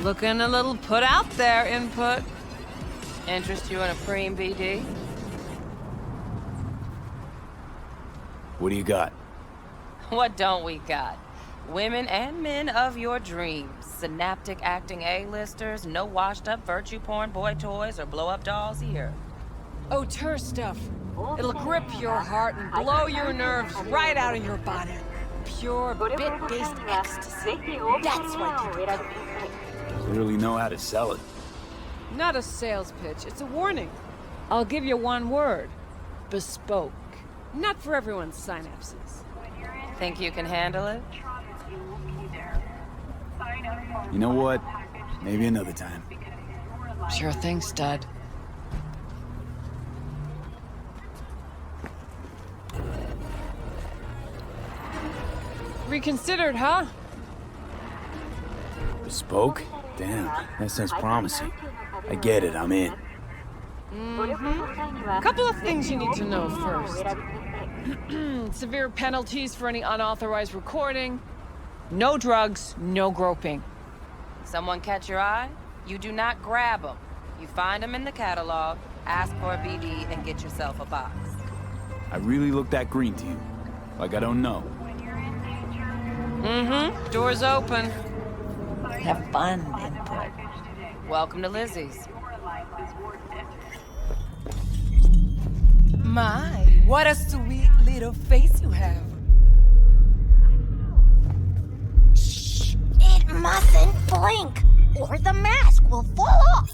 Looking a little put out there, Input. Interest you in a preem, BD? What do you got? What don't we got? Women and men of your dreams. Synaptic acting A-listers, no washed-up virtue porn boy toys or blow-up dolls here. Auteur stuff. It'll grip your heart and blow your nerves right out of your body. Pure bit-based ecstasy. That's why people come here. Clearly know how to sell it. Not a sales pitch, it's a warning. I'll give you one word. Bespoke. Not for everyone's synapses. Think you can handle it? You know what? Maybe another time. Sure thing, stud. Reconsidered, huh? Bespoke? Damn, that sounds promising. I get it, I'm in. Couple of things you need to know first. Severe penalties for any unauthorized recording. No drugs, no groping. Someone catch your eye? You do not grab them. You find them in the catalog, ask for a BD, and get yourself a box. I really look that green to you. Like I don't know. Door's open. Have fun, Input. Welcome to Lizzie's. My, what a sweet little face you have. Shh! It mustn't blink, or the mask will fall off.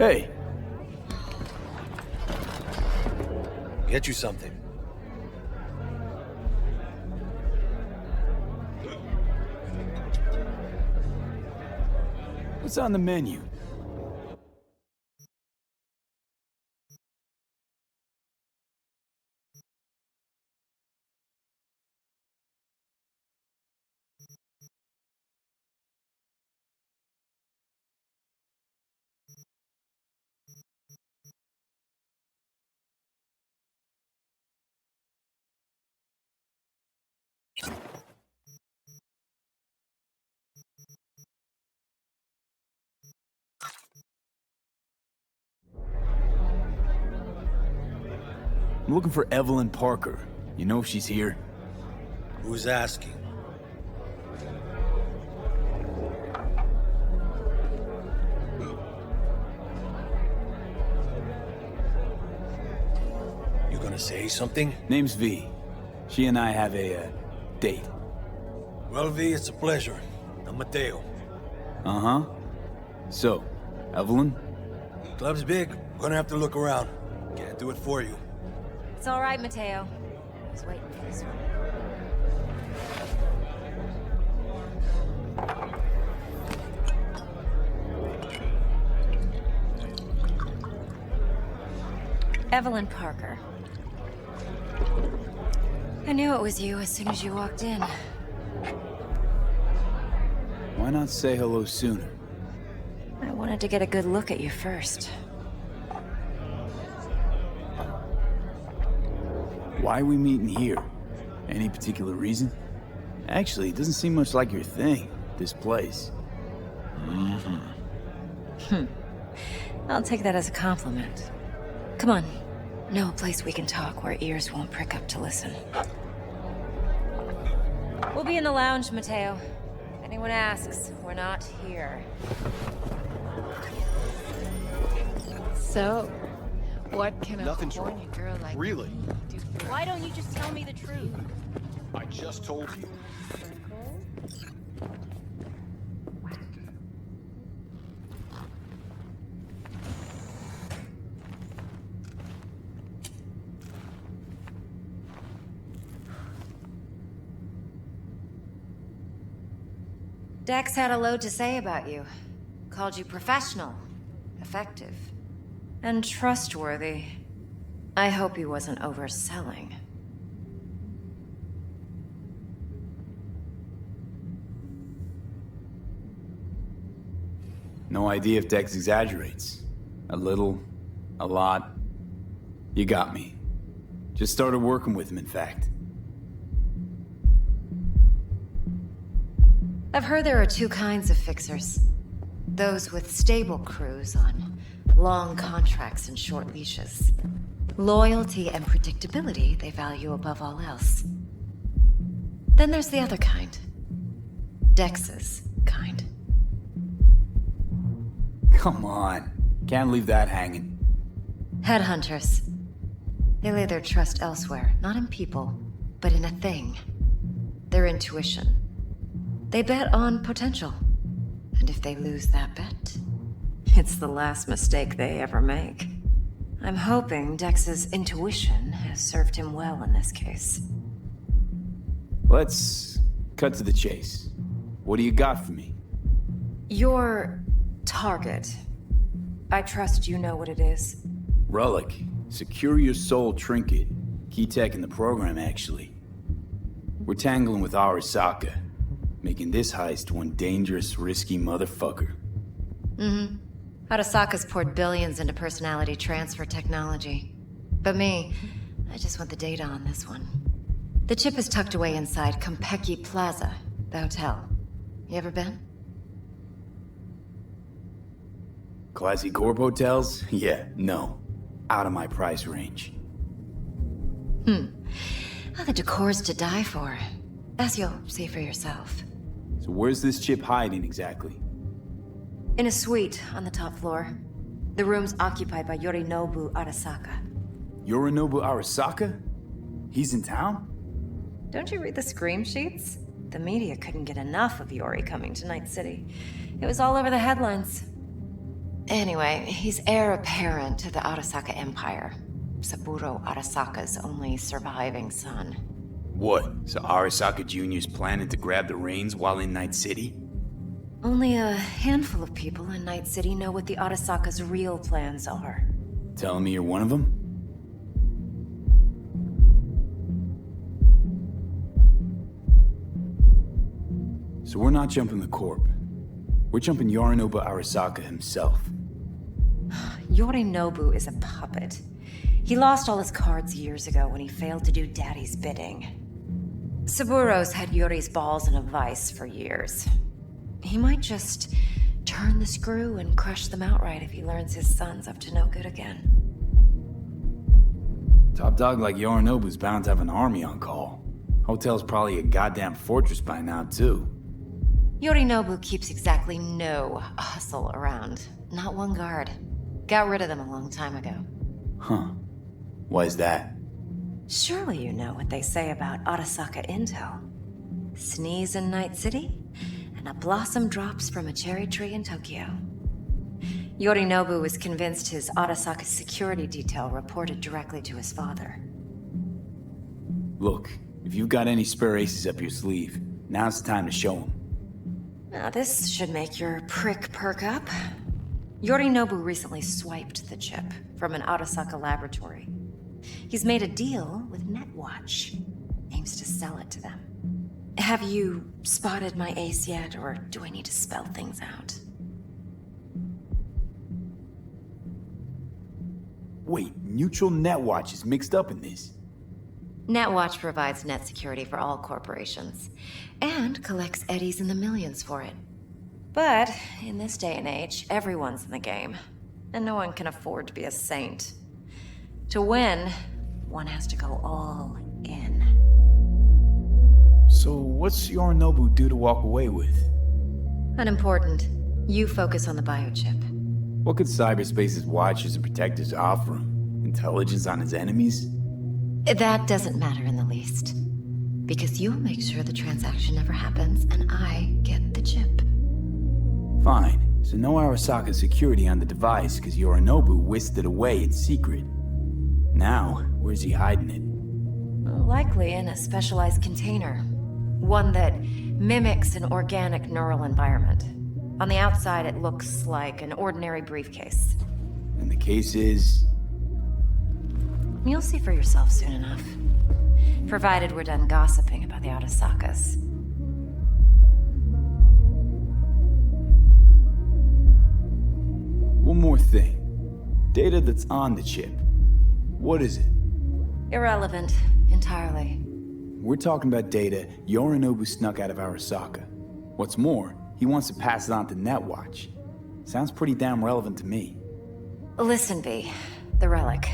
Hey, Get you something. what's on the menu? I'm looking for Evelyn Parker. You know if she's here? Who's asking? You gonna say something? Name's V. She and I have a, date. Well, V, it's a pleasure. I'm Mateo. Uh-huh. So, Evelyn? Club's big. Gonna have to look around. Can't do it for you. It's all right, Mateo. I was waiting for this one. Evelyn Parker. I knew it was you as soon as you walked in. Why not say hello sooner? I wanted to get a good look at you first. Why are we meeting here? Any particular reason? Actually, it doesn't seem much like your thing, this place. I'll take that as a compliment. Come on. Know a place we can talk where ears won't prick up to listen. We'll be in the lounge, Mateo. If anyone asks, we're not here. So, what can a Nothing's horny wrong. girl like Really? me do for Why don't you just tell me the truth? I just told you. Dex had a load to say about you. Called you professional, effective, and trustworthy. I hope he wasn't overselling. No idea if Dex exaggerates. A little, a lot. You got me. Just started working with him, in fact. I've heard there are two kinds of fixers. Those with stable crews on long contracts and short leashes. Loyalty and predictability they value above all else. Then there's the other kind. Dex's kind. Come on. Can't leave that hanging. Headhunters. They lay their trust elsewhere, not in people, but in a thing. Their intuition. They bet on potential. And if they lose that bet, it's the last mistake they ever make. I'm hoping Dex's intuition has served him well in this case. Let's cut to the chase. What do you got for me? Your target. I trust you know what it is. Relic. Secure your soul trinket. Key tech in the program, actually. We're tangling with Arasaka. Making this heist one dangerous, risky motherfucker. Arasaka's poured billions into personality transfer technology. But me, I just want the data on this one. The chip is tucked away inside Compeki Plaza, the hotel. You ever been? Classy corp hotels? Yeah, no. Out of my price range. Oh, the decor's to die for. As you'll see for yourself. So where's this chip hiding exactly? In a suite on the top floor. The room's occupied by Yorinobu Arasaka. Yorinobu Arasaka? He's in town? Don't you read the scream sheets? The media couldn't get enough of Yori coming to Night City. It was all over the headlines. Anyway, he's heir apparent to the Arasaka Empire. Saburo Arasaka's only surviving son. What? So Arasaka Jr.'s planning to grab the reins while in Night City? Only a handful of people in Night City know what the Arasaka's real plans are. Telling me you're one of them? So we're not jumping the Corp. We're jumping Yorinobu Arasaka himself. Yorinobu is a puppet. He lost all his cards years ago when he failed to do Daddy's bidding. Saburo's had Yuri's balls in a vice for years. He might just turn the screw and crush them outright if he learns his son's up to no good again. Top dog like Yorinobu's bound to have an army on call. Hotel's probably a goddamn fortress by now, too. Yorinobu keeps exactly no hustle around. Not one guard. Got rid of them a long time ago. Huh. Why is that? Surely you know what they say about Arasaka intel. Sneeze in Night City, and a blossom drops from a cherry tree in Tokyo. Yorinobu was convinced his Arasaka security detail reported directly to his father. Look, if you've got any spare aces up your sleeve, now's the time to show them. Now this should make your prick perk up. Yorinobu recently swiped the chip from an Arasaka laboratory. He's made a deal with Netwatch. Aims to sell it to them. Have you spotted my ace yet, or do I need to spell things out? Wait, Neutral Netwatch is mixed up in this. Netwatch provides net security for all corporations, and collects eddies in the millions for it. But in this day and age, everyone's in the game, and no one can afford to be a saint. To win, one has to go all in. So what's Yorinobu due to walk away with? Unimportant. You focus on the biochip. What could cyberspace's watchers and protectors offer him? Intelligence on his enemies? That doesn't matter in the least. Because you'll make sure the transaction never happens, and I get the chip. Fine. So no Arasaka security on the device because Yorinobu whisked it away in secret. Now, where's he hiding it? Likely in a specialized container. One that mimics an organic neural environment. On the outside, it looks like an ordinary briefcase. And the case is... You'll see for yourself soon enough. Provided we're done gossiping about the Arasakas. One more thing. Data that's on the chip. What is it? Irrelevant, entirely. We're talking about data Yorinobu snuck out of Arasaka. What's more, he wants to pass it on to Netwatch. Sounds pretty damn relevant to me. Listen, V. The relic.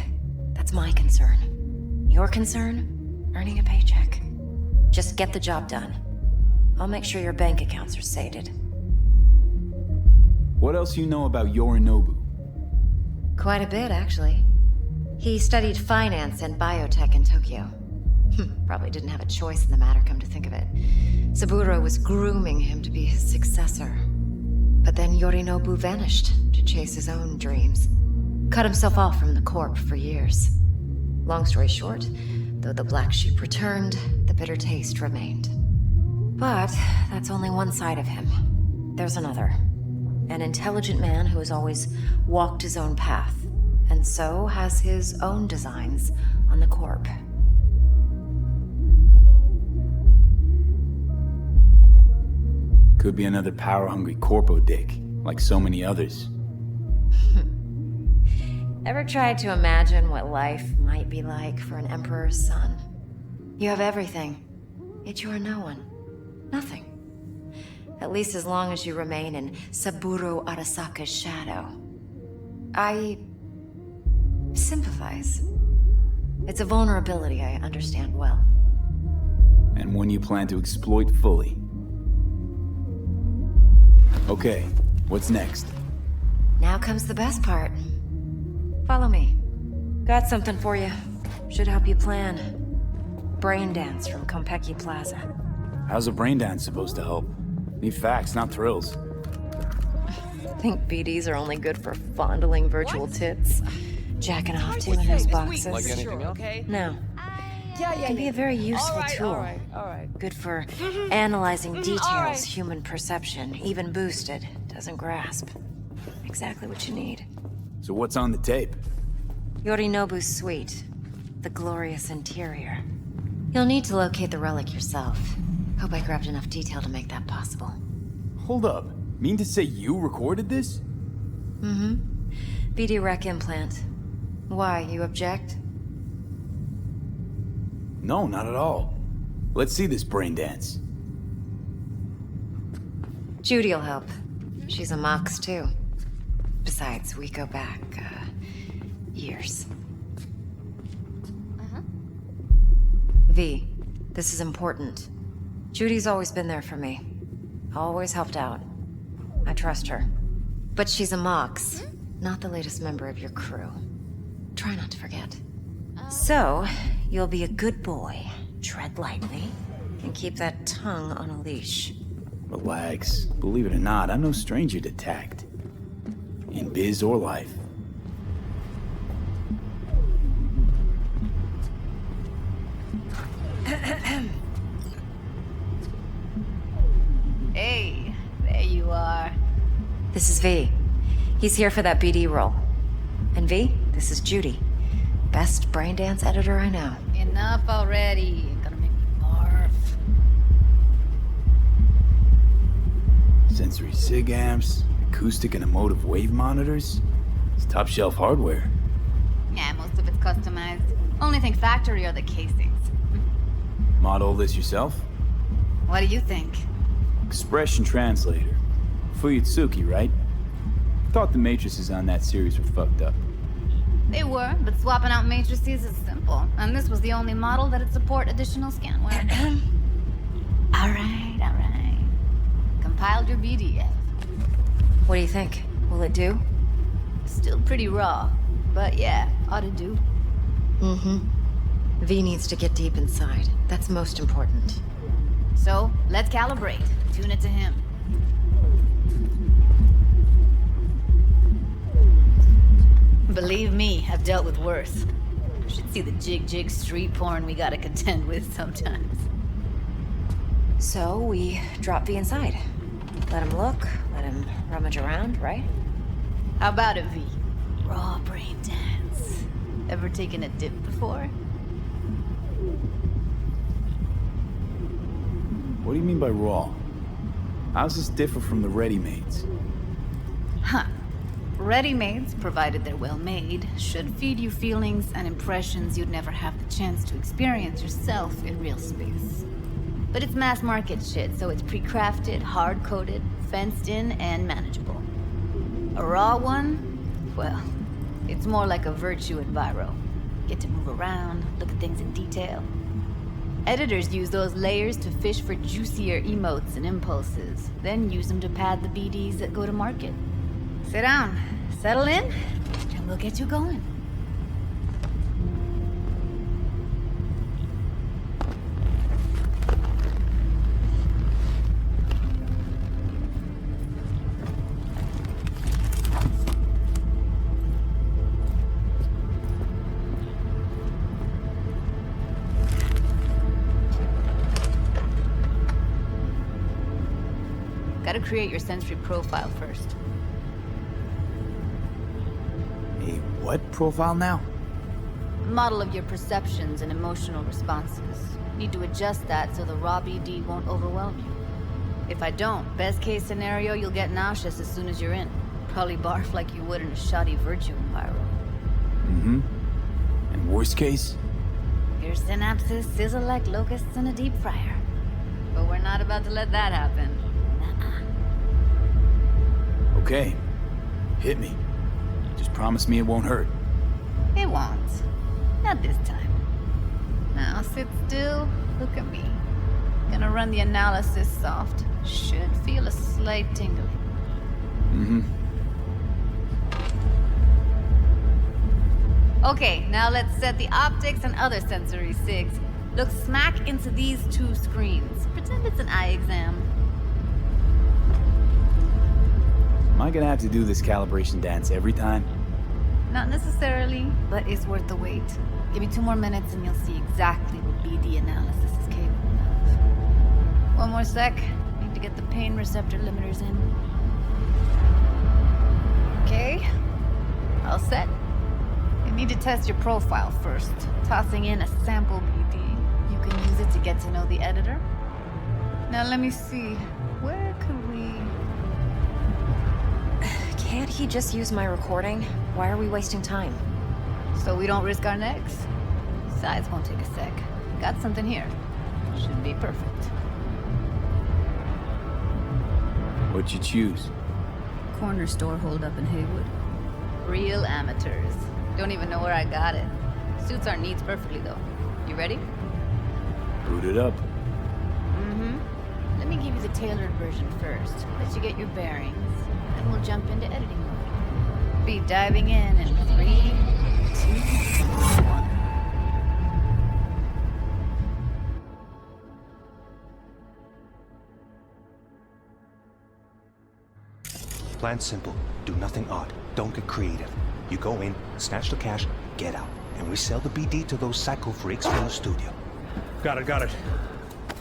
That's my concern. Your concern? Earning a paycheck. Just get the job done. I'll make sure your bank accounts are sated. What else you know about Yorinobu? Quite a bit, actually. He studied finance and biotech in Tokyo. Probably didn't have a choice in the matter, come to think of it. Saburo was grooming him to be his successor. But then Yorinobu vanished to chase his own dreams. Cut himself off from the Corp for years. Long story short, though the black sheep returned, the bitter taste remained. But that's only one side of him. There's another. An intelligent man who has always walked his own path, and so has his own designs on the Corp. Could be another power-hungry corpo dick, like so many others. Ever tried to imagine what life might be like for an emperor's son? You have everything, yet you are no one. Nothing. At least as long as you remain in Saburo Arasaka's shadow. I sympathize. It's a vulnerability I understand well. And one you plan to exploit fully. Okay, what's next? Now comes the best part. Follow me. Got something for you. Should help you plan. Brain dance from Konpeki Plaza. How's a brain dance supposed to help? Need facts, not thrills. Think BDs are only good for fondling virtual tits? Jacking off to in those boxes? Like anything else? Okay. No. Yeah, It can be a very useful tool. All right. Good for analyzing details human perception, even boosted, doesn't grasp. Exactly what you need. So what's on the tape? Yorinobu's suite. The glorious interior. You'll need to locate the relic yourself. Hope I grabbed enough detail to make that possible. Hold up. Mean to say you recorded this? Mm-hmm. BD rec implant. Why, you object? No, not at all. Let's see this brain dance. Judy'll help. She's a Mox, too. Besides, we go back, years. V, this is important. Judy's always been there for me. Always helped out. I trust her. But she's a Mox, not the latest member of your crew. Try not to forget. So, you'll be a good boy, tread lightly, and keep that tongue on a leash. Relax. Believe it or not, I'm no stranger to tact. In biz or life. Hey, there you are. This is V. He's here for that BD role. And V, this is Judy. Best brain dance editor I know. Enough already. You're gonna make me barf. Sensory SIG amps, acoustic and emotive wave monitors. It's top shelf hardware. Yeah, most of it's customized. Only thing factory are the casings. Model this yourself? What do you think? Expression translator. Fuyutsuki, right? Thought the matrices on that series were fucked up. They were, but swapping out matrices is simple. And this was the only model that'd support additional scanware. Alright. Compiled your BDF. What do you think? Will it do? Still pretty raw. But yeah, ought to do. Mm-hmm. V needs to get deep inside. That's most important. So, let's calibrate. Tune it to him. Believe me, I've dealt with worse. You should see the jig street porn we gotta contend with sometimes. So, we drop V inside. Let him look, let him rummage around, right? How about it, V? Raw brain dance. Ever taken a dip before? What do you mean by raw? How's this differ from the ready-mades? Huh. Ready-mades, provided they're well-made, should feed you feelings and impressions you'd never have the chance to experience yourself in real space. But it's mass-market shit, so it's pre-crafted, hard-coded, fenced-in, and manageable. A raw one? Well, it's more like a virtue enviro. Get to move around, look at things in detail. Editors use those layers to fish for juicier emotes and impulses, then use them to pad the BDs that go to market. Sit down, settle in, and we'll get you going. Gotta create your sensory profile first. A what profile now? Model of your perceptions and emotional responses. Need to adjust that so the raw BD won't overwhelm you. If I don't, best case scenario, you'll get nauseous as soon as you're in. Probably barf like you would in a shoddy virtue environment. Mm-hmm. And worst case? Your synapses sizzle like locusts in a deep fryer. But we're not about to let that happen. Nuh-uh. Okay. Hit me. Just promise me it won't hurt. It won't. Not this time. Now sit still, look at me. Gonna run the analysis soft. Should feel a slight tingling. Mm-hmm. Okay, now let's set the optics and other sensory SIGs. Look smack into these two screens. Pretend it's an eye exam. Am I gonna have to do this calibration dance every time? Not necessarily, but it's worth the wait. Give me 2 more minutes and you'll see exactly what BD analysis is capable of. One more sec. Need to get the pain receptor limiters in. Okay. All set. You need to test your profile first. Tossing in a sample BD. You can use it to get to know the editor. Now let me see. Where could we... Can't he just use my recording? Why are we wasting time? So we don't risk our necks? Besides, won't take a sec. Got something here. Should be perfect. What'd you choose? Corner store holdup in Haywood. Real amateurs. Don't even know where I got it. Suits our needs perfectly, though. You ready? Boot it up. Let me give you the tailored version first. Let you get your bearings. Then we'll jump into editing mode. Be diving in 3, 2, 1. Plan simple. Do nothing odd. Don't get creative. You go in, snatch the cash, get out. And we sell the BD to those psycho freaks from the studio. Got it.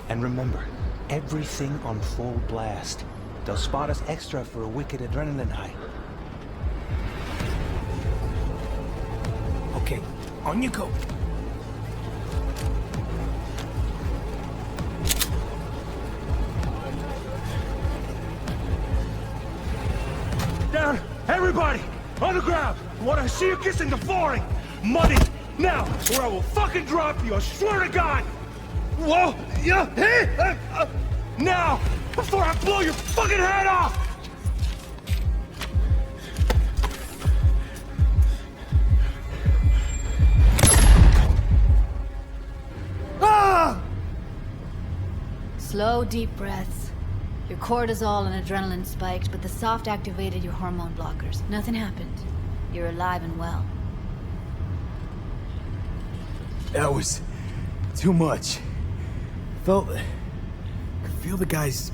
And remember, everything on full blast. They'll spot us extra for a wicked adrenaline high. Okay, on you go. Down! Everybody! On the ground! What I see you kissing the flooring! Money! Now! Or I will fucking drop you, I swear to God! Whoa! Yeah! Hey! Now! Before I blow your fucking head off! Ah! Slow, deep breaths. Your cortisol and adrenaline spiked, but the soft activated your hormone blockers. Nothing happened. You're alive and well. That was too much. Could feel the guy's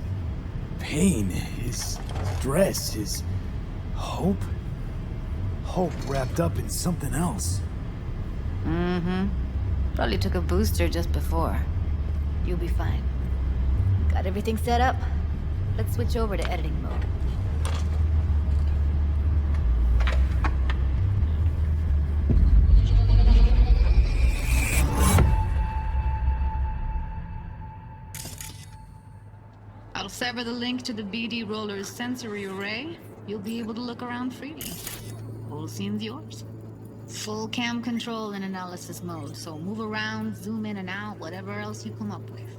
pain, his stress, his hope. Hope wrapped up in something else. Probably took a booster just before. You'll be fine. Got everything set up? Let's switch over to editing mode. I'll sever the link to the BD roller's sensory array. You'll be able to look around freely. Whole scene's yours. Full cam control in analysis mode, so move around, zoom in and out, whatever else you come up with.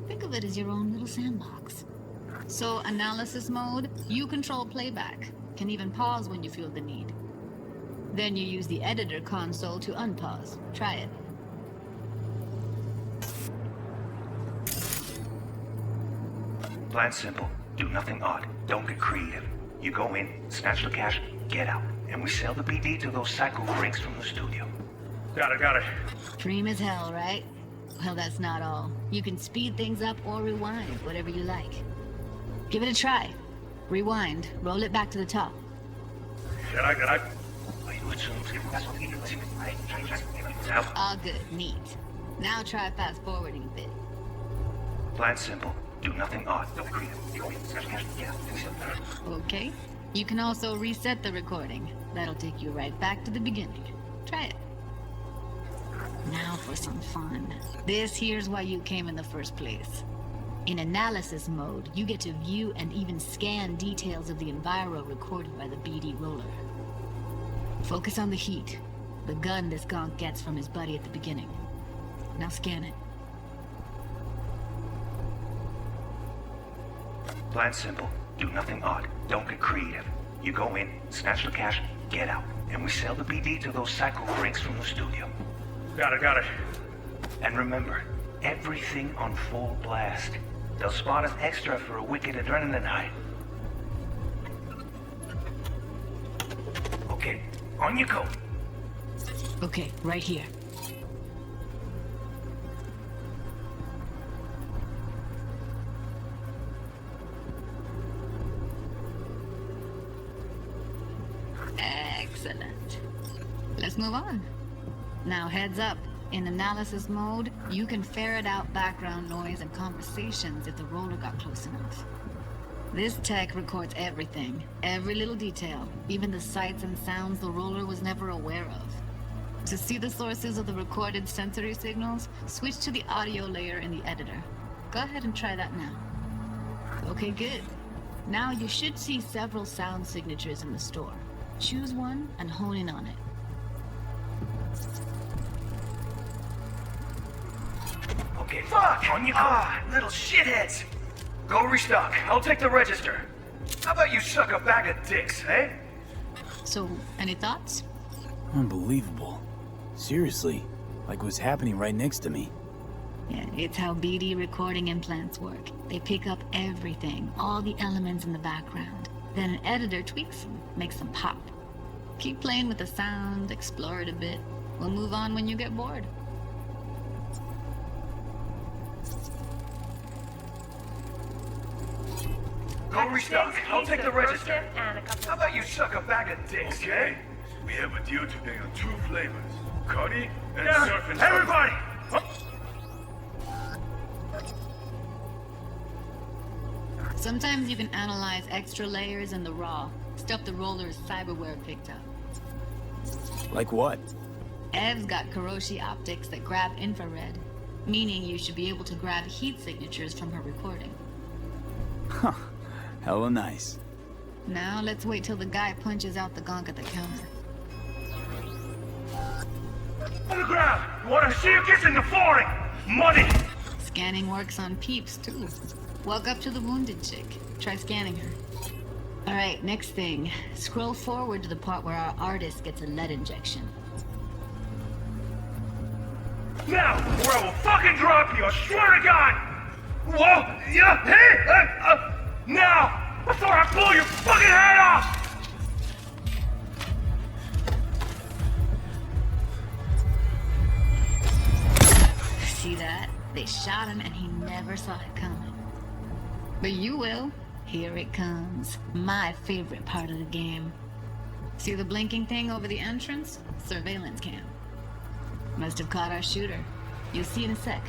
Think of it as your own little sandbox. So, analysis mode, you control playback. Can even pause when you feel the need. Then you use the editor console to unpause. Try it. Plan simple. Do nothing odd. Don't get creative. You go in, snatch the cash, get out. And we sell the BD to those psycho freaks from the studio. Got it. Dream as hell, right? Well, that's not all. You can speed things up or rewind, whatever you like. Give it a try. Rewind. Roll it back to the top. All good. Neat. Now try fast forwarding a bit. Plan simple. Do nothing odd. Don't create. Okay. You can also reset the recording. That'll take you right back to the beginning. Try it. Now for some fun. This here's why you came in the first place. In analysis mode, you get to view and even scan details of the enviro recorded by the BD roller. Focus on the heat, the gun this gonk gets from his buddy at the beginning. Now scan it. Plan simple. Do nothing odd. Don't get creative. You go in, snatch the cash, get out. And we sell the BD to those psycho freaks from the studio. Got it. And remember, everything on full blast. They'll spot us extra for a wicked adrenaline high. Okay, on you go. Okay, right here. Excellent. Let's move on. Now heads up. In analysis mode, you can ferret out background noise and conversations if the roller got close enough. This tech records everything, every little detail, even the sights and sounds the roller was never aware of. To see the sources of the recorded sensory signals, switch to the audio layer in the editor. Go ahead and try that now. Okay, good. Now you should see several sound signatures in the store. Choose one and hone in on it. Okay, fuck! Little shitheads! Go restock. I'll take the register. How about you suck a bag of dicks, eh? So, any thoughts? Unbelievable. Seriously, like what's happening right next to me. Yeah, it's how BD recording implants work. They pick up everything, all the elements in the background. Then an editor tweaks them, makes them pop. Keep playing with the sound, explore it a bit. We'll move on when you get bored. Go restock. I'll take the register. How about you suck a bag of dicks, Okay. We have a deal today on 2 flavors. Cuddy and Yeah, surf and everybody! Sometimes you can analyze extra layers in the raw, stuff the roller's cyberware picked up. Like what? Ev's got Kuroshi optics that grab infrared, meaning you should be able to grab heat signatures from her recording. Huh. Hella nice. Now let's wait till the guy punches out the gonk at the counter. On the ground! You wanna see a kiss in the flooring? Money! Scanning works on peeps, too. Walk up to the wounded chick. Try scanning her. Alright, next thing. Scroll forward to the part where our artist gets a lead injection. Now, or I will fucking drop you, I swear to God! Whoa! Yeah! Hey! Now! Before I blow your fucking head off! See that? They shot him and he never saw it coming. But you will. Here it comes. My favorite part of the game. See the blinking thing over the entrance? Surveillance cam. Must have caught our shooter. You'll see in a sec.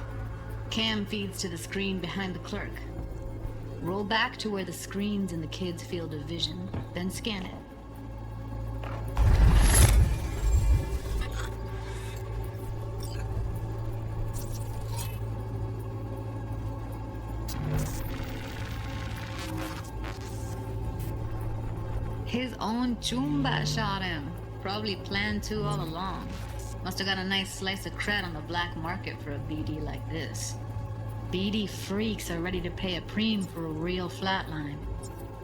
Cam feeds to the screen behind the clerk. Roll back to where the screen's in the kid's field of vision, then scan it. His own Chumba shot him. Probably planned to all along. Must have got a nice slice of cred on the black market for a BD like this. BD freaks are ready to pay a preem for a real flatline.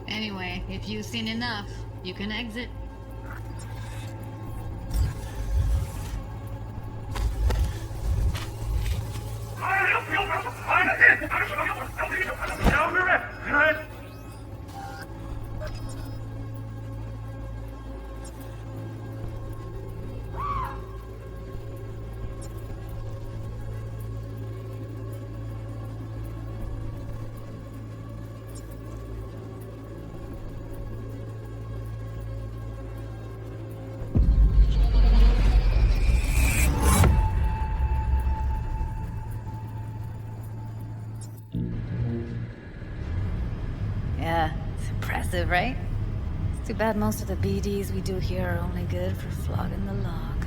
Anyway, if you've seen enough, you can exit. Yeah, it's impressive, right? It's too bad most of the BDs we do here are only good for flogging the log.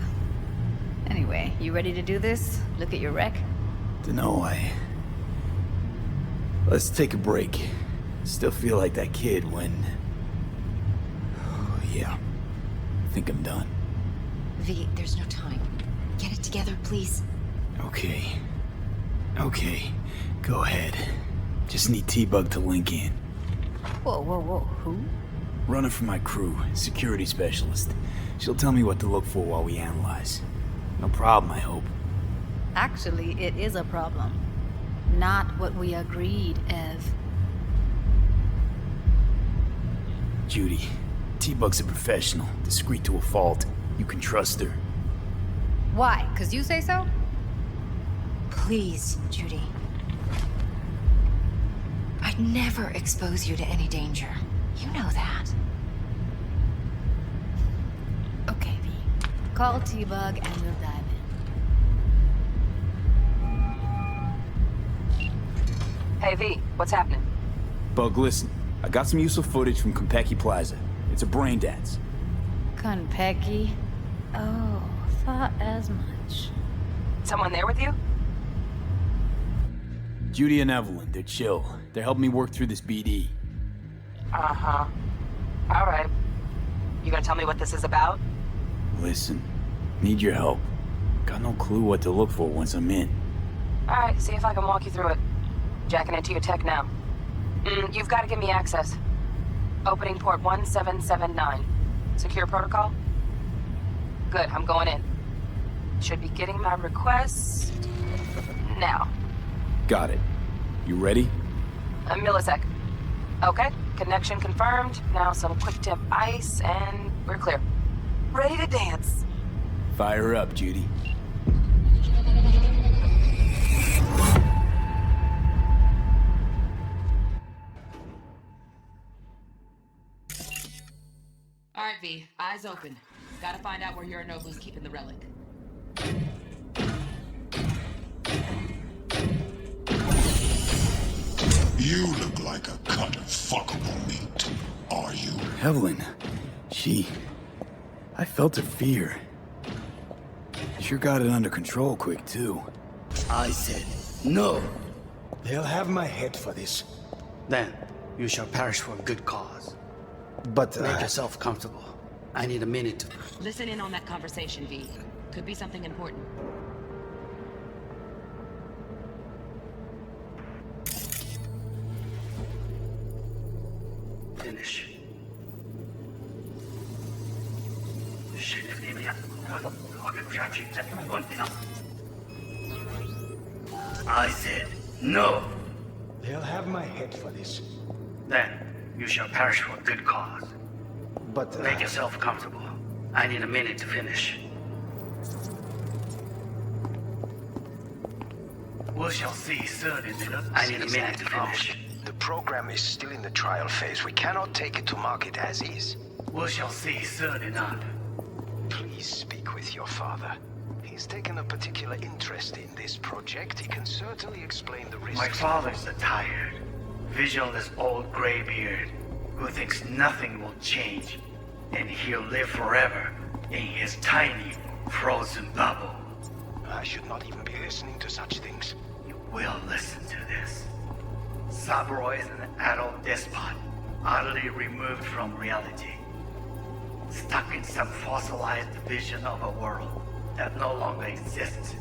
Anyway, you ready to do this? Look at your wreck? Dunno, Let's take a break. Still feel like that kid when... Oh, yeah. I think I'm done. V, there's no time. Get it together, please. Okay. Okay. Go ahead. Just need T-Bug to link in. Whoa, who? Runner for my crew, security specialist. She'll tell me what to look for while we analyze. No problem, I hope. Actually, it is a problem. Not what we agreed, Ev. Judy, T-Bug's a professional, discreet to a fault. You can trust her. Why? 'Cause you say so? Please, Judy. I'd never expose you to any danger. You know that. Call T-Bug and we'll dive in. Hey, V, what's happening? Bug, listen. I got some useful footage from Konpeki Plaza. It's a brain dance. Konpeki? Oh, thought as much. Someone there with you? Judy and Evelyn, they're chill. They're helping me work through this BD. Uh-huh. All right. You gonna tell me what this is about? Listen, need your help. Got no clue what to look for once I'm in. All right, see if I can walk you through it. Jacking into your tech now. You've got to give me access. Opening port 1779. Secure protocol? Good, I'm going in. Should be getting my request now. Got it. You ready? A millisec. Okay, connection confirmed. Now some quick tip ice and we're clear. Ready to dance. Fire up, Judy. All right, V. Eyes open. Gotta find out where Yorinobu's keeping the relic. You look like a cut of fuckable meat. Are you? Evelyn, I felt her fear. Sure got it under control quick, too. I said no. They'll have my head for this. Then you shall perish for a good cause. But make yourself comfortable. I need a minute to... Listen in on that conversation, V. Could be something important. Finish. I said no. They'll have my head for this. Then you shall perish for a good cause. But make yourself comfortable. I need a minute to finish. We shall see soon, I need a minute to finish. The program is still in the trial phase. We cannot take it to market as is. We shall see soon enough. Please speak with your father. He's taken a particular interest in this project. He can certainly explain the risks. My father's a tired, visionless old graybeard who thinks nothing will change, and he'll live forever in his tiny, frozen bubble. I should not even be listening to such things. You will listen to this. Saburo is an adult despot, utterly removed from reality. Stuck in some fossilized vision of a world that no longer exists.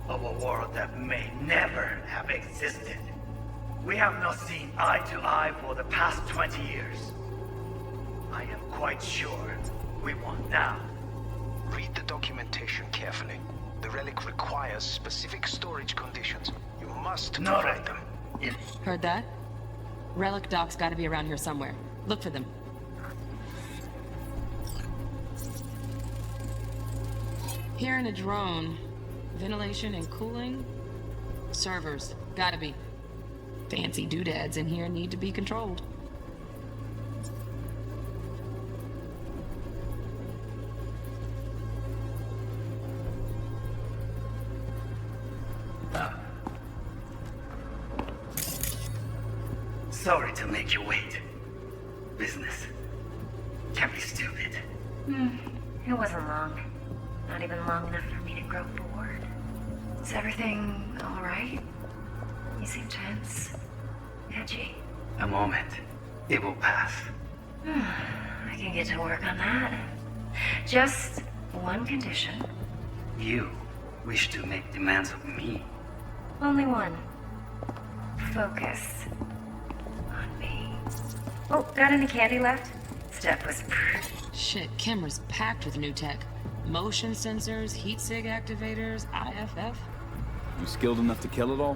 Of a world that may never have existed. We have not seen eye to eye for the past 20 years. I am quite sure we won't now. Read the documentation carefully. The relic requires specific storage conditions. You must provide them. Heard that? Relic docs gotta be around here somewhere. Look for them. Here in a drone. Ventilation and cooling? Servers. Gotta be. Fancy doodads in here need to be controlled. Sorry to make you wait. Business can be stupid. It wasn't long. Not even long enough for me to grow bored. Is everything all right? You seem tense. Edgy. A moment. It will pass. I can get to work on that. Just one condition. You wish to make demands of me. Only one. Focus. On me. Oh, got any candy left? Stuff was Shit, camera's packed with new tech. Motion sensors, heat sig activators, IFF. You skilled enough to kill it all?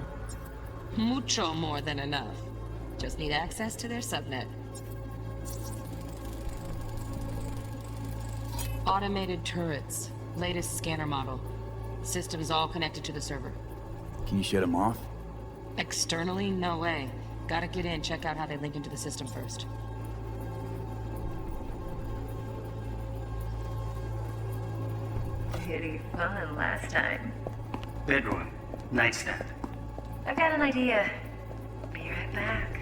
Mucho more than enough. Just need access to their subnet. Automated turrets. Latest scanner model. Systems all connected to the server. Can you shut them off? Externally, no way. Gotta get in, check out how they link into the system first. pretty fun last time. Bedroom. Nightstand. I've got an idea. Be right back.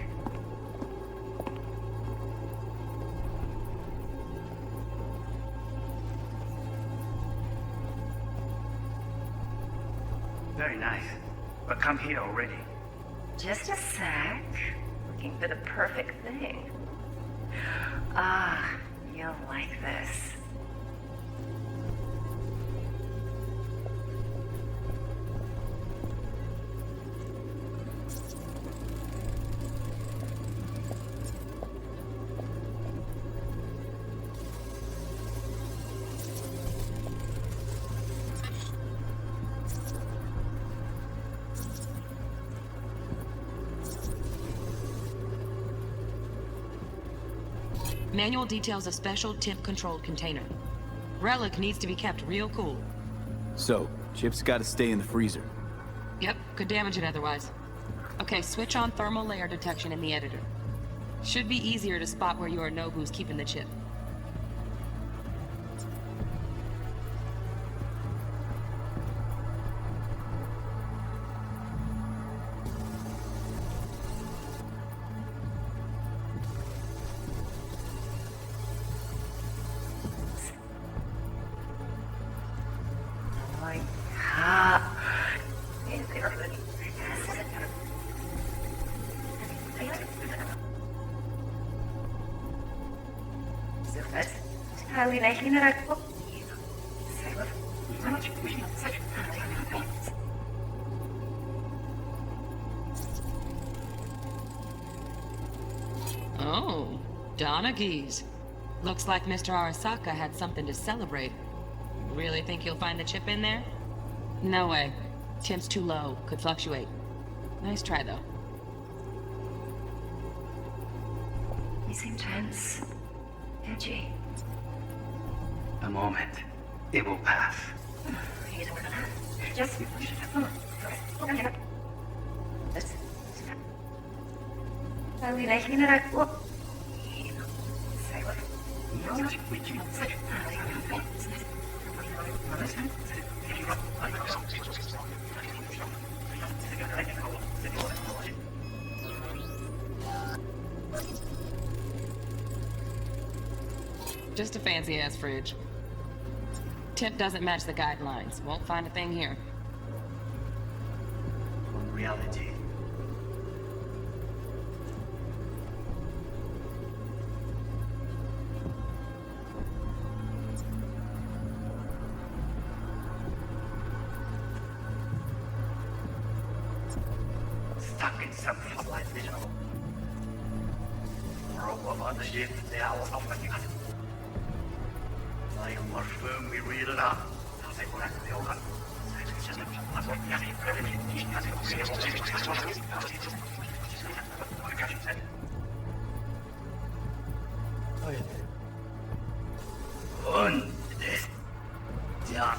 Very nice. But come here already. Just a sec. Looking for the perfect thing. Ah, you'll like this. Manual details a special temp-controlled container. Relic needs to be kept real cool. So, Chip's gotta stay in the freezer. Yep, could damage it otherwise. Okay, switch on thermal layer detection in the editor. Should be easier to spot where Yorinobu's keeping the chip. Oh, Donaghys. Looks like Mr. Arasaka had something to celebrate. Really think you'll find the chip in there? No way. Temp's too low. Could fluctuate. Nice try, though. You seem tense. Edgy. A moment. It will pass. Just... Just a fancy-ass fridge. Temp doesn't match the guidelines. Won't find a thing here. Reality. Stuck in some flight digital. World of undership, they are aufwärtig. Like mushroom, we read it up. Und das... Ja.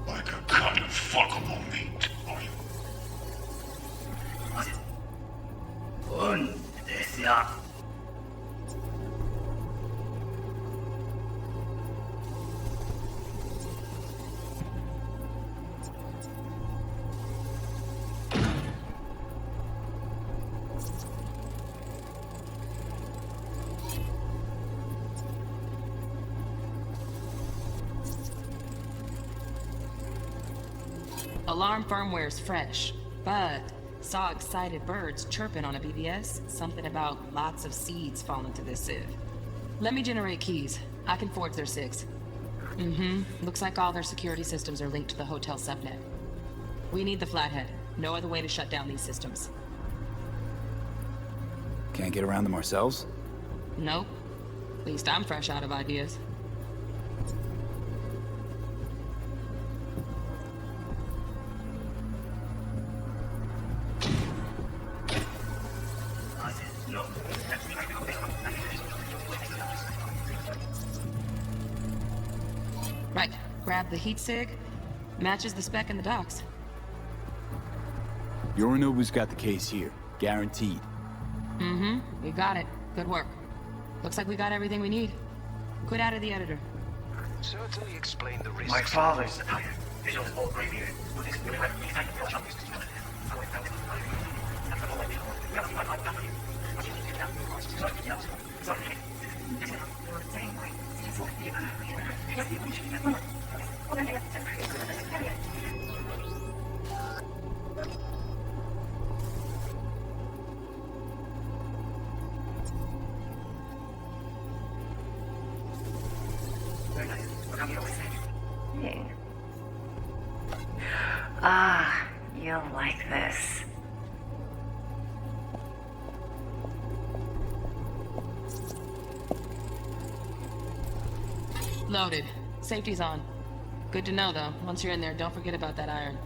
Like a cut of fuckable meat, are you? Und das ja. Alarm firmware's fresh, but saw excited birds chirping on a BBS. Something about lots of seeds falling to this sieve. Let me generate keys. I can forge their SIGs. Looks like all their security systems are linked to the hotel subnet. We need the flathead. No other way to shut down these systems. Can't get around them ourselves? Nope. At least I'm fresh out of ideas. grab the heat sig. Matches the spec in the docs. Yorinobu's got the case here. Guaranteed. Mm-hmm. We got it. Good work. Looks like we got everything we need. Quit out of the editor. Certainly explain the risks. My father's Italian. Hey. Ah, you'll like this. Loaded. Safety's on. Good to know, though. Once you're in there, don't forget about that iron.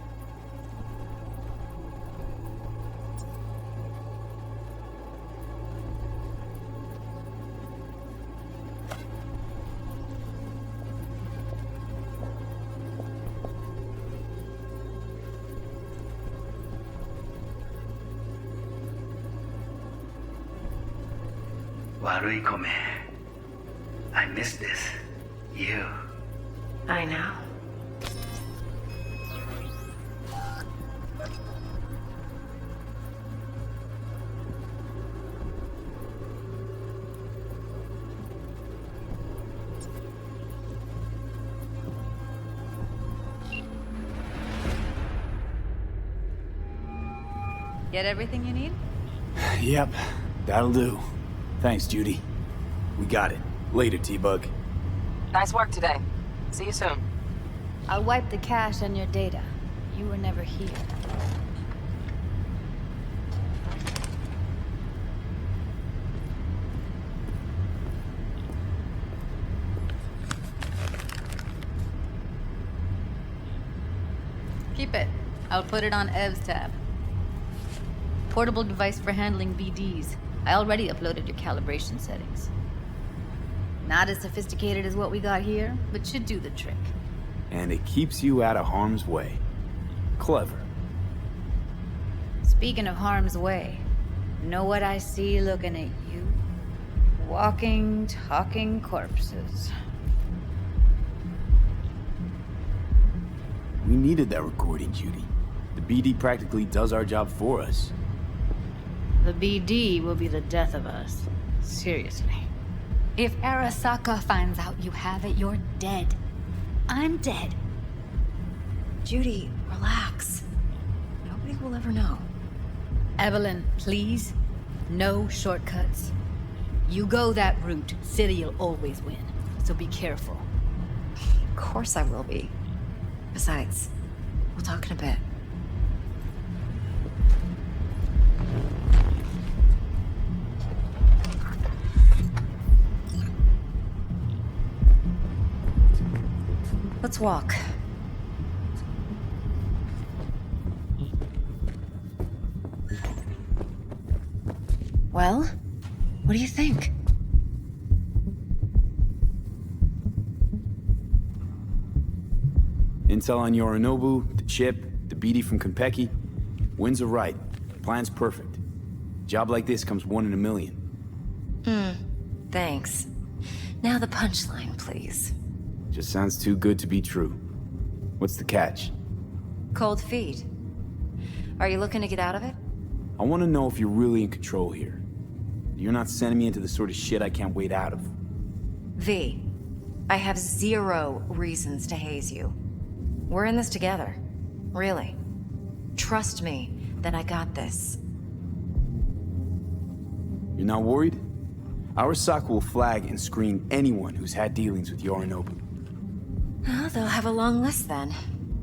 Warui Kome. I miss this. You. I know. Get everything you need? Yep, that'll do. Thanks, Judy. We got it. Later, T-Bug. Nice work today. See you soon. I'll wipe the cache on your data. You were never here. Keep it. I'll put it on Ev's tab. Portable device for handling BDs. I already uploaded your calibration settings. Not as sophisticated as what we got here, but should do the trick. And it keeps you out of harm's way. Clever. Speaking of harm's way, know what I see looking at you? Walking, talking corpses. We needed that recording, Judy. The BD practically does our job for us. The BD will be the death of us. Seriously. If Arasaka finds out you have it, you're dead. I'm dead. Judy, relax. Nobody will ever know. Evelyn, please. No shortcuts. You go that route, City'll always win. So be careful. Of course I will be. Besides, we'll talk in a bit. Let's walk. Well, what do you think? Intel on Yorinobu, the chip, the BD from Konpeki. Winds are right. Plan's perfect. Job like this comes 1 in a million. Thanks. Now the punchline, please. Just sounds too good to be true. What's the catch? Cold feet. Are you looking to get out of it? I want to know if you're really in control here. You're not sending me into the sort of shit I can't wait out of. V, I have 0 reasons to haze you. We're in this together. Really. Trust me that I got this. You're not worried? Arasaka will flag and screen anyone who's had dealings with Yorinobu. Well, they'll have a long list then.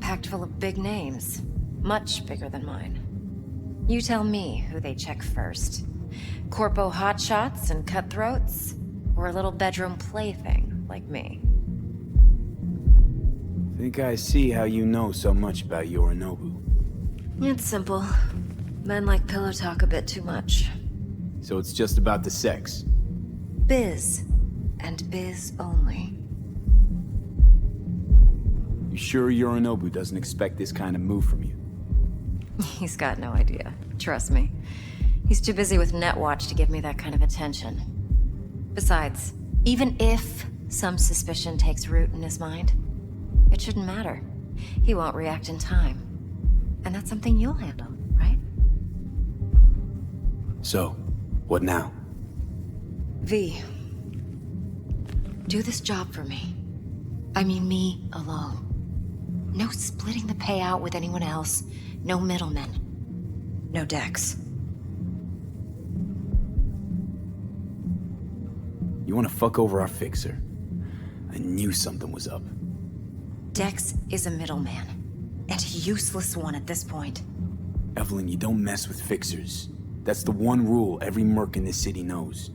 Packed full of big names. Much bigger than mine. You tell me who they check first. Corpo hotshots and cutthroats? Or a little bedroom plaything like me? Think I see how you know so much about Yorinobu. It's simple. Men like pillow talk a bit too much. So it's just about the sex. Biz. And biz only. You sure Yorinobu doesn't expect this kind of move from you? He's got no idea. Trust me. He's too busy with Netwatch to give me that kind of attention. Besides, even if some suspicion takes root in his mind, it shouldn't matter. He won't react in time. And that's something you'll handle, right? So, what now? V, do this job for me. I mean me alone. No splitting the payout with anyone else. No middlemen. No Dex. You want to fuck over our fixer? I knew something was up. Dex is a middleman. And a useless one at this point. Evelyn, you don't mess with fixers. That's the one rule every merc in this city knows.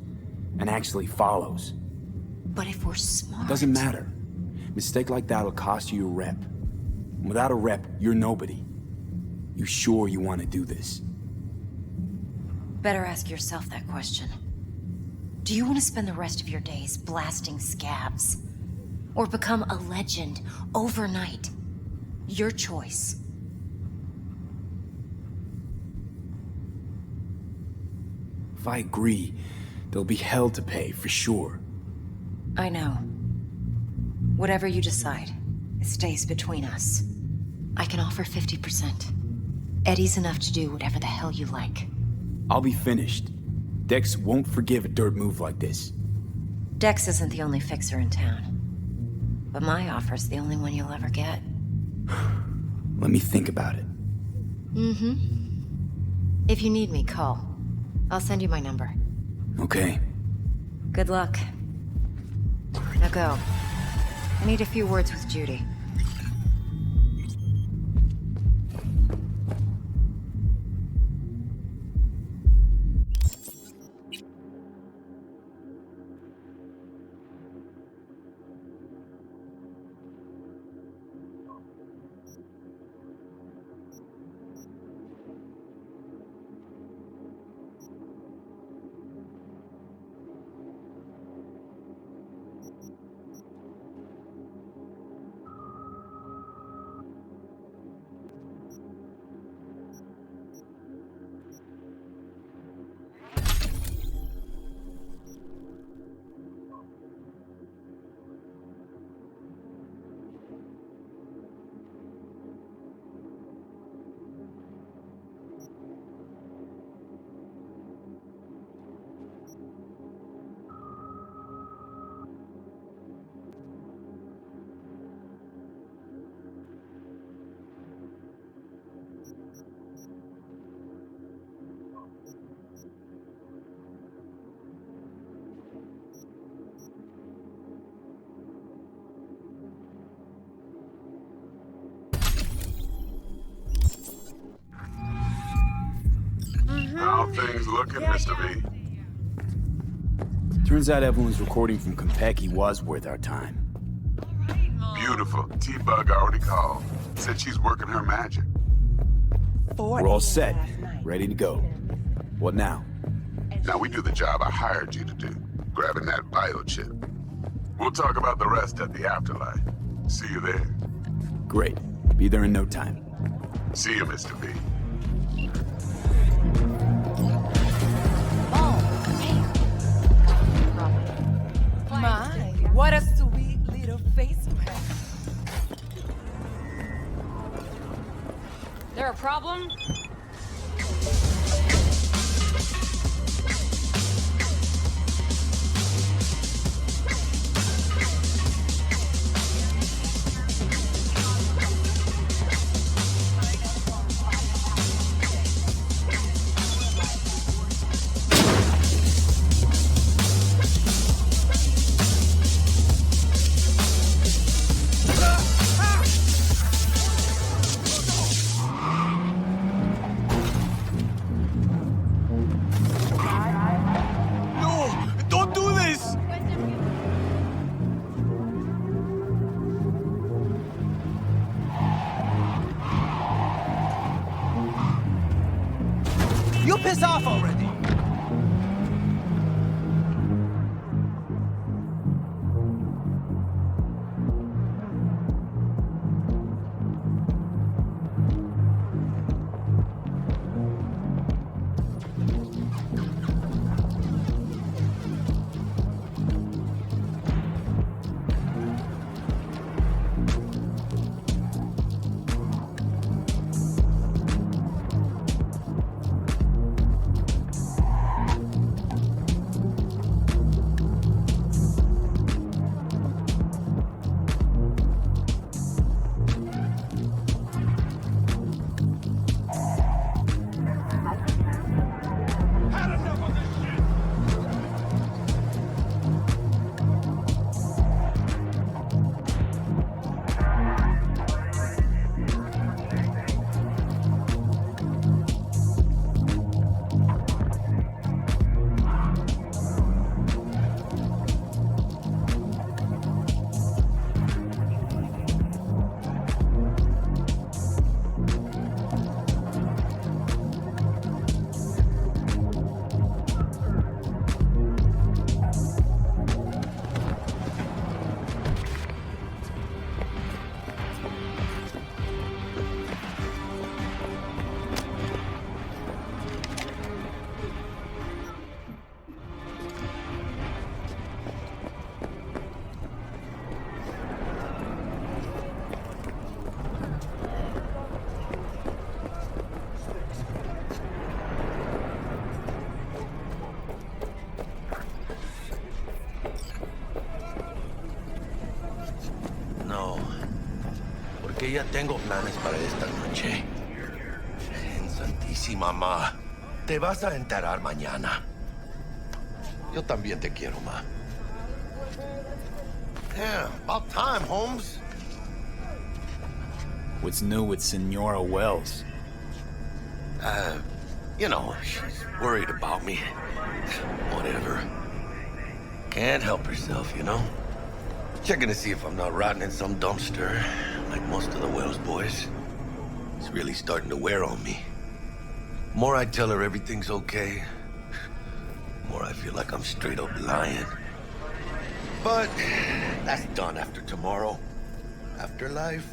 And actually follows. But if we're smart... Doesn't matter. Mistake like that'll cost you your rep. Without a rep, you're nobody. You sure you want to do this? Better ask yourself that question. Do you want to spend the rest of your days blasting scabs? Or become a legend overnight? Your choice. If I agree, there'll be hell to pay, for sure. I know. Whatever you decide, it stays between us. I can offer 50%. Eddie's enough to do whatever the hell you like. I'll be finished. Dex won't forgive a dirt move like this. Dex isn't the only fixer in town. But my offer's the only one you'll ever get. Let me think about it. Mm-hmm. If you need me, call. I'll send you my number. Okay. Good luck. Now go. I need a few words with Judy. How things looking, Mr. V? Turns out Evelyn's recording from Konpeki was worth our time. Beautiful. T-Bug already called. Said she's working her magic. We're all set. Ready to go. What now? Now we do the job I hired you to do. Grabbing that biochip. We'll talk about the rest at the afterlife. See you there. Great. Be there in no time. See you, Mr. V. My, what a sweet little face press. There a problem? You piss off already. que ya tengo planes para esta noche. En Santísima Ma, te vas a enterar mañana. Yo también te quiero, Ma. Yeah, about time, Holmes. What's new with Senora Wells? You know, she's worried about me. Whatever. Can't help herself, you know? Checking to see if I'm not rotting in some dumpster, like most of the Wells boys. It's really starting to wear on me. The more I tell her everything's okay, the more I feel like I'm straight up lying. But that's done after tomorrow. Afterlife,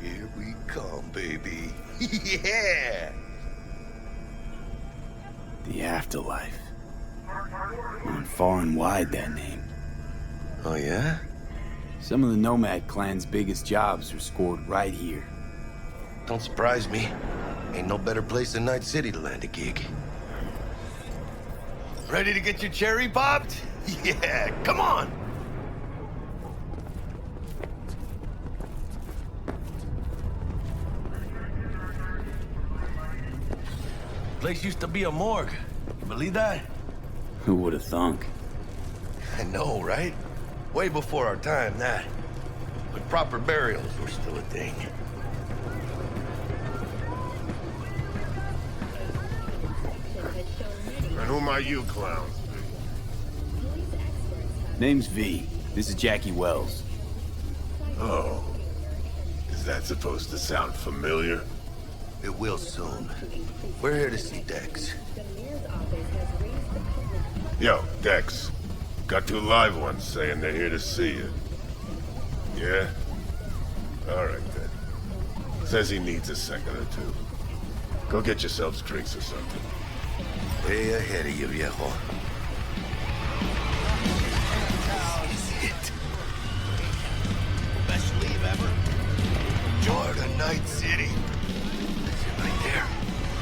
here we come, baby. Yeah! The afterlife. Gone far and wide, that name. Oh, yeah? Some of the Nomad clan's biggest jobs are scored right here. Don't surprise me. Ain't no better place than Night City to land a gig. Ready to get your cherry popped? Yeah, come on! Place used to be a morgue. You believe that? Who would have thunk? I know, right? Way before our time, that. When proper burials were still a thing. And who are you clowns? Name's V. This is Jackie Wells. Oh. Is that supposed to sound familiar? It will soon. We're here to see Dex. Yo, Dex. Got two live ones saying they're here to see you. Yeah? Alright then. Says he needs a second or two. Go get yourselves drinks or something. Way ahead of you, viejo. This is it. Best leave ever. Jordan, Night City. That's it right there.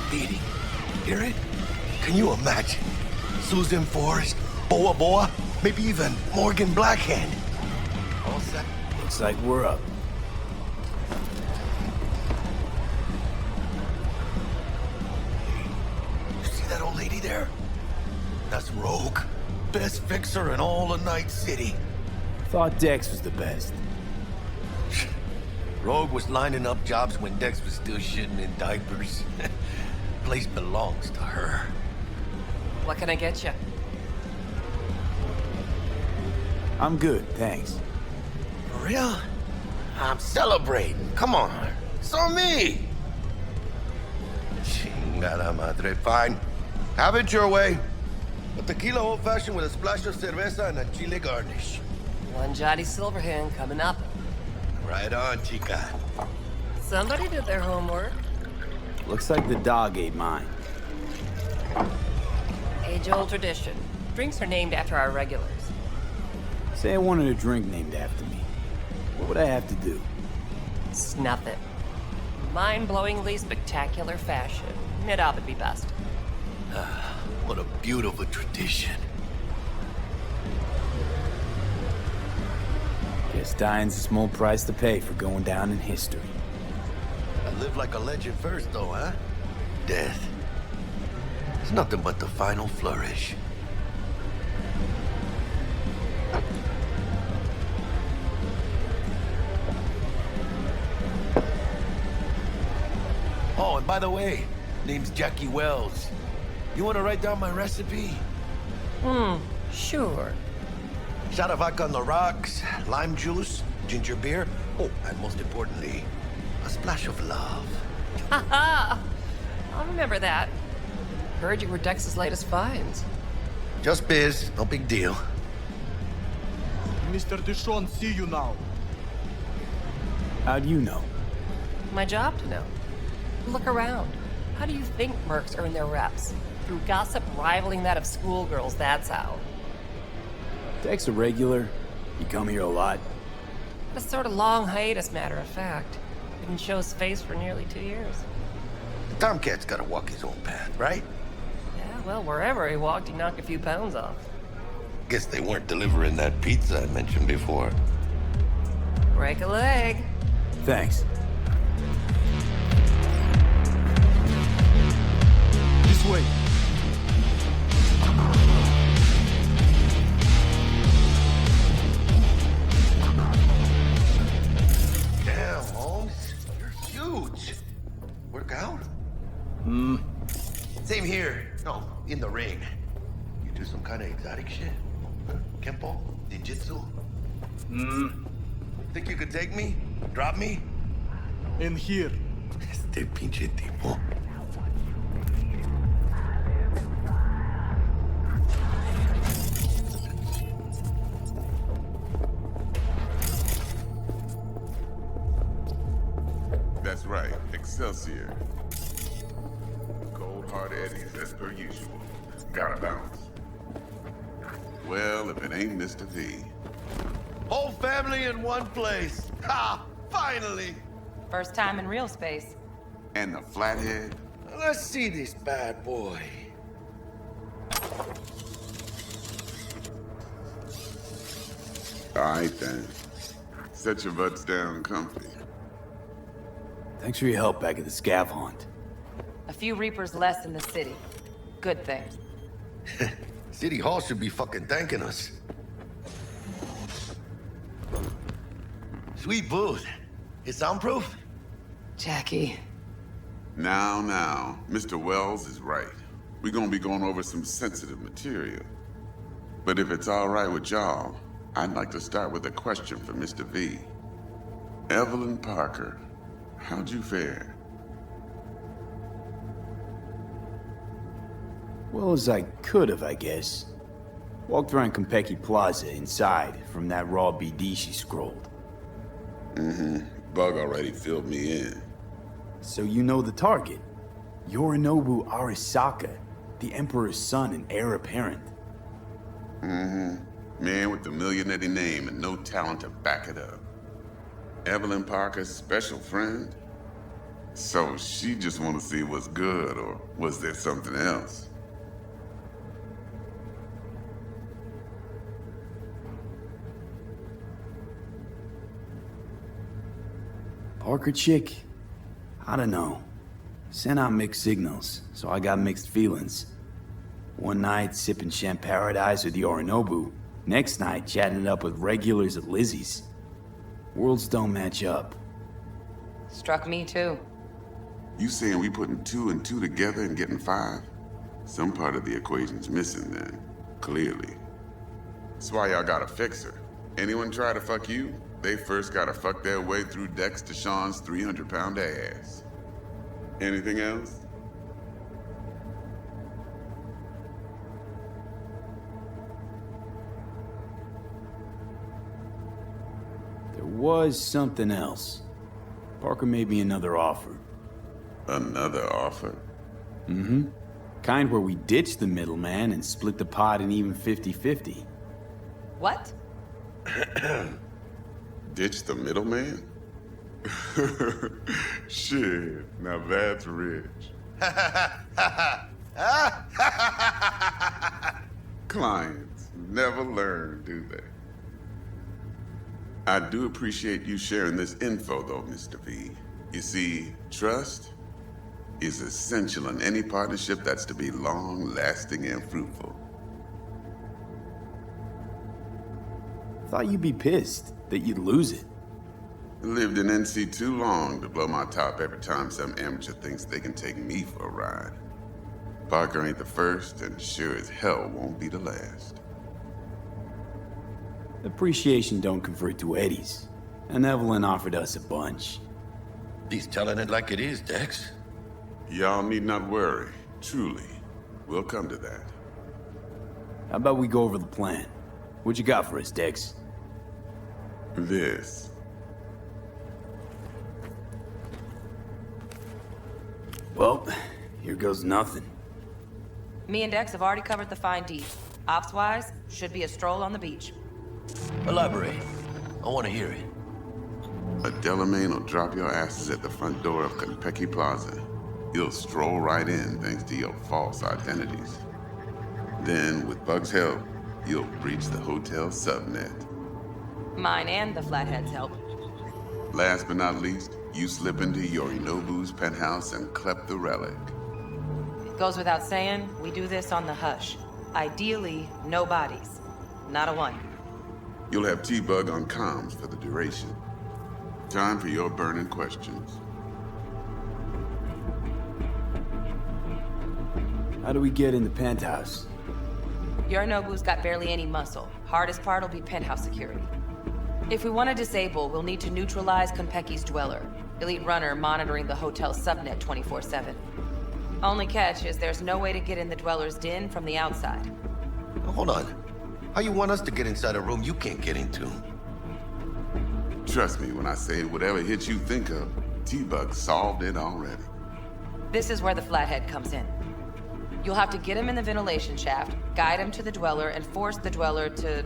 Beating. Hear it? Can you imagine? Susan Forrest, Boa Boa, maybe even Morgan Blackhand. All set. Looks like we're up. You see that old lady there? That's Rogue. Best fixer in all of Night City. Thought Dex was the best. Rogue was lining up jobs when Dex was still shitting in diapers. Place belongs to her. What can I get you? I'm good, thanks. For real? I'm celebrating. Come on. So me. Chingada madre. Fine. Have it your way. A tequila old-fashioned with a splash of cerveza and a chile garnish. One Johnny Silverhand coming up. Right on, chica. Somebody did their homework. Looks like the dog ate mine. Age-old tradition. Drinks are named after our regulars. Say I wanted a drink named after me. What would I have to do? Snuff it. Mind-blowingly spectacular fashion. Mid-op would be best. What a beautiful tradition. Guess dying's a small price to pay for going down in history. I live like a legend first, though, huh? Death. It's nothing but the final flourish. Oh, and by the way, name's Jackie Wells. You want to write down my recipe? Sure. Shot of vodka on the rocks, lime juice, ginger beer. Oh, and most importantly, a splash of love. Haha! I'll remember that. Heard you were Dex's latest finds. Just biz, no big deal. Mr. Dishon, see you now. How'd you know? My job to know. Look around. How do you think mercs earn their reps? Through gossip rivaling that of schoolgirls, that's how. Dex a regular? You come here a lot? A sort of long hiatus, matter of fact. Didn't show his face for nearly 2 years. The Tomcat's gotta walk his own path, right? Yeah, well, wherever he walked, he knocked a few pounds off. Guess they weren't delivering that pizza I mentioned before. Break a leg. Thanks. This way. Damn, Holmes. You're huge. Work out? Same here. No, in the ring. You do some kind of exotic shit? Kempo? Ninjutsu? Think you could take me? Drop me? In here. Este pinche tipo. That's right, Excelsior. Cold hard eddies as per usual. Gotta bounce. Well, if it ain't Mr. V. Whole family in one place. Ha! Finally! First time in real space. And the flathead? Let's see this bad boy. Alright then. Set your butts down comfy. Thanks for your help back at the scav haunt. A few Reapers less in the city. Good thing. City Hall should be fucking thanking us. Sweet booth. It's soundproof? Jackie. Now, Mr. Wells is right. We're gonna be going over some sensitive material. But if it's all right with y'all, I'd like to start with a question for Mr. V. Evelyn Parker, how'd you fare? Well as I could have, I guess. Walked around Konpeki Plaza inside from that raw BD she scrolled. Bug already filled me in. So you know the target. Yorinobu Arasaka, the Emperor's son and heir apparent. Man with the millionaire name and no talent to back it up. Evelyn Parker's special friend? So she just want to see what's good, or was there something else? Parker chick? I don't know. Sent out mixed signals, so I got mixed feelings. One night, sipping Champaradise with Yorinobu. Next night, chatting it up with regulars at Lizzie's. Worlds don't match up. Struck me too. You saying we putting 2 and 2 together and getting 5? Some part of the equation's missing then, clearly. That's why y'all gotta fix her. Anyone try to fuck you, they first gotta fuck their way through Dex to Sean's 300-pound ass. Anything else? There was something else. Parker made me another offer. Another offer? Kind where we ditch the middleman and split the pot in even 50-50. What? Ditch the middleman? Shit, now that's rich. Clients never learn, do they? I do appreciate you sharing this info, though, Mr. V. You see, trust is essential in any partnership that's to be long-lasting and fruitful. Thought you'd be pissed that you'd lose it. Lived in NC too long to blow my top every time some amateur thinks they can take me for a ride. Parker ain't the first, and sure as hell won't be the last. Appreciation don't convert to eddies, and Evelyn offered us a bunch. He's telling it like it is, Dex. Y'all need not worry. Truly. We'll come to that. How about we go over the plan? What you got for us, Dex? This. Well, here goes nothing. Me and Dex have already covered the fine details. Ops-wise, should be a stroll on the beach. Elaborate. I want to hear it. A Delamain will drop your asses at the front door of Konpeki Plaza. You'll stroll right in thanks to your false identities. Then, with Bug's help, you'll breach the hotel subnet. Mine and the Flathead's help. Last but not least, You slip into Yorinobu's penthouse and clep the relic. Goes without saying, we do this on the hush. Ideally, no bodies. Not a one. You'll have T-Bug on comms for the duration. Time for your burning questions. How do we get in the penthouse? Yorinobu's got barely any muscle. Hardest part will be penthouse security. If we want to disable, we'll need to neutralize Konpeki's dweller. Elite runner monitoring the hotel subnet 24/7. Only catch is there's no way to get in the dweller's den from the outside. Hold on. How you want us to get inside a room you can't get into? Trust me when I say whatever hit you think of, T-Bug solved it already. This is where the flathead comes in. You'll have to get him in the ventilation shaft, guide him to the dweller, and force the dweller to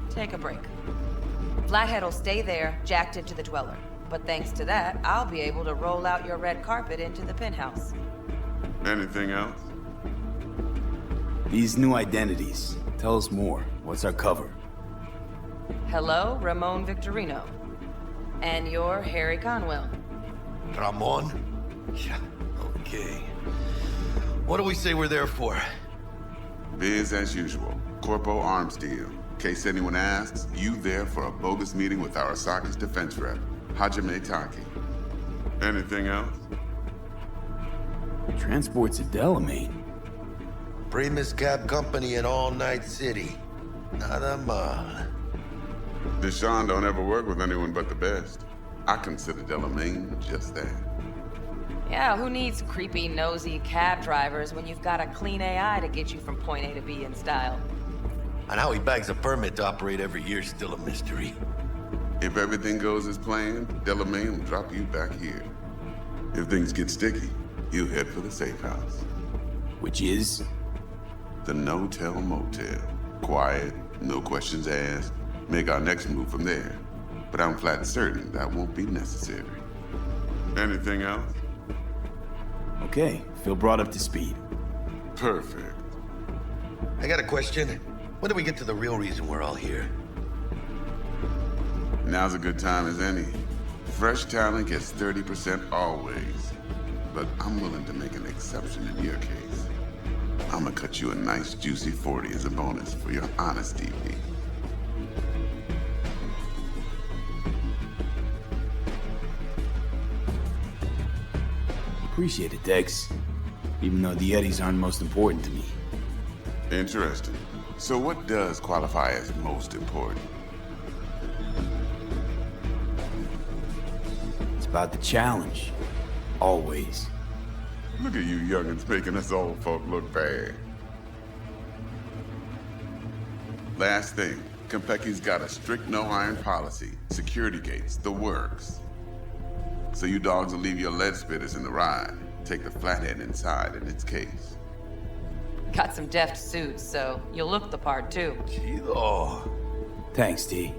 take a break. Flathead will stay there, jacked into the dweller. But thanks to that, I'll be able to roll out your red carpet into the penthouse. Anything else? These new identities. Tell us more. What's our cover? Hello, Ramon Victorino. And you're Harry Conwell. Ramon? Yeah, okay. What do we say we're there for? Biz as usual. Corpo arms deal. In case anyone asks, you there for a bogus meeting with Arasaka's defense rep, Hajime Taki. Anything else? Transports to Delamain. Primus Cab Company in All Night City. Nada mal. Deshaun don't ever work with anyone but the best. I consider Delamain just that. Yeah, who needs creepy, nosy cab drivers when you've got a clean AI to get you from point A to B in style? And how he bags a permit to operate every year is still a mystery. If everything goes as planned, Delamain will drop you back here. If things get sticky, you head for the safe house. Which is? The no-tell motel. Quiet, no questions asked. Make our next move from there. But I'm flat certain that won't be necessary. Anything else? Okay, feel brought up to speed. Perfect. I got a question. When do we get to the real reason we're all here? Now's a good time as any. Fresh talent gets 30% always. But I'm willing to make an exception in your case. I'm gonna cut you a nice juicy 40 as a bonus for your honesty, V. Appreciate it, Dex. Even though the Eddies aren't most important to me. Interesting. So what does qualify as most important? It's about the challenge. Always. Look at you youngins making us old folk look bad. Last thing, Konpeki's got a strict no-iron policy. Security gates, the works. So you dogs will leave your lead spitters in the ride. Take the flathead inside in its case. Got some deft suits, so you'll look the part too. Chido. Thanks, T.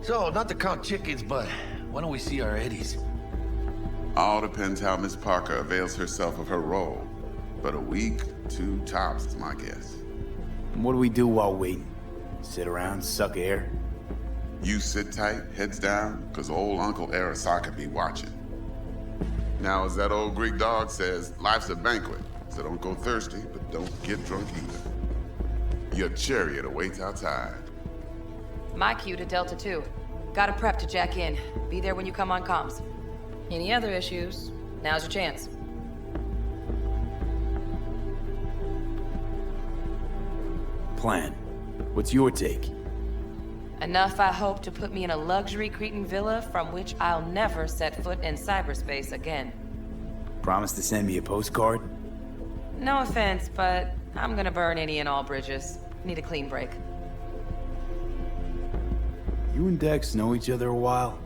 So, not to count chickens, but why don't we see our Eddies? All depends how Miss Parker avails herself of her role. But a week, 2 tops is my guess. And what do we do while waiting? Sit around, suck air? You sit tight, heads down, cause old Uncle Arasaka be watching. Now, as that old Greek dog says, life's a banquet, so don't go thirsty, but don't get drunk either. Your chariot awaits outside. My cue to Delta 2. Gotta prep to jack in. Be there when you come on comms. Any other issues, now's your chance. Plan. What's your take? Enough, I hope, to put me in a luxury Cretan villa from which I'll never set foot in cyberspace again. Promise to send me a postcard? No offense, but I'm gonna burn any and all bridges. Need a clean break. You and Dex know each other a while?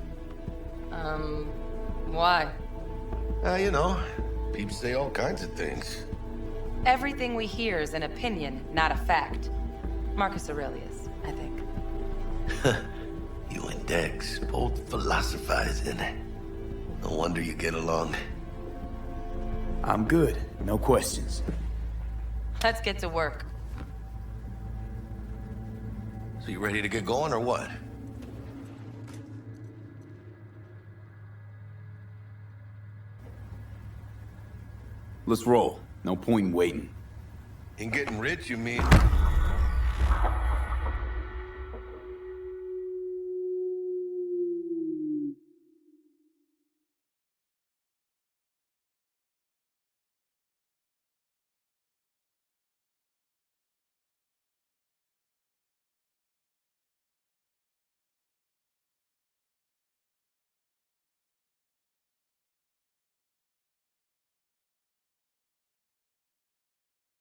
Why? You know, people say all kinds of things. Everything we hear is an opinion, not a fact. Marcus Aurelius, I think. You and Dex, both philosophizing. No wonder you get along. I'm good. No questions. Let's get to work. So you ready to get going or what? Let's roll. No point in waiting. In getting rich, you mean?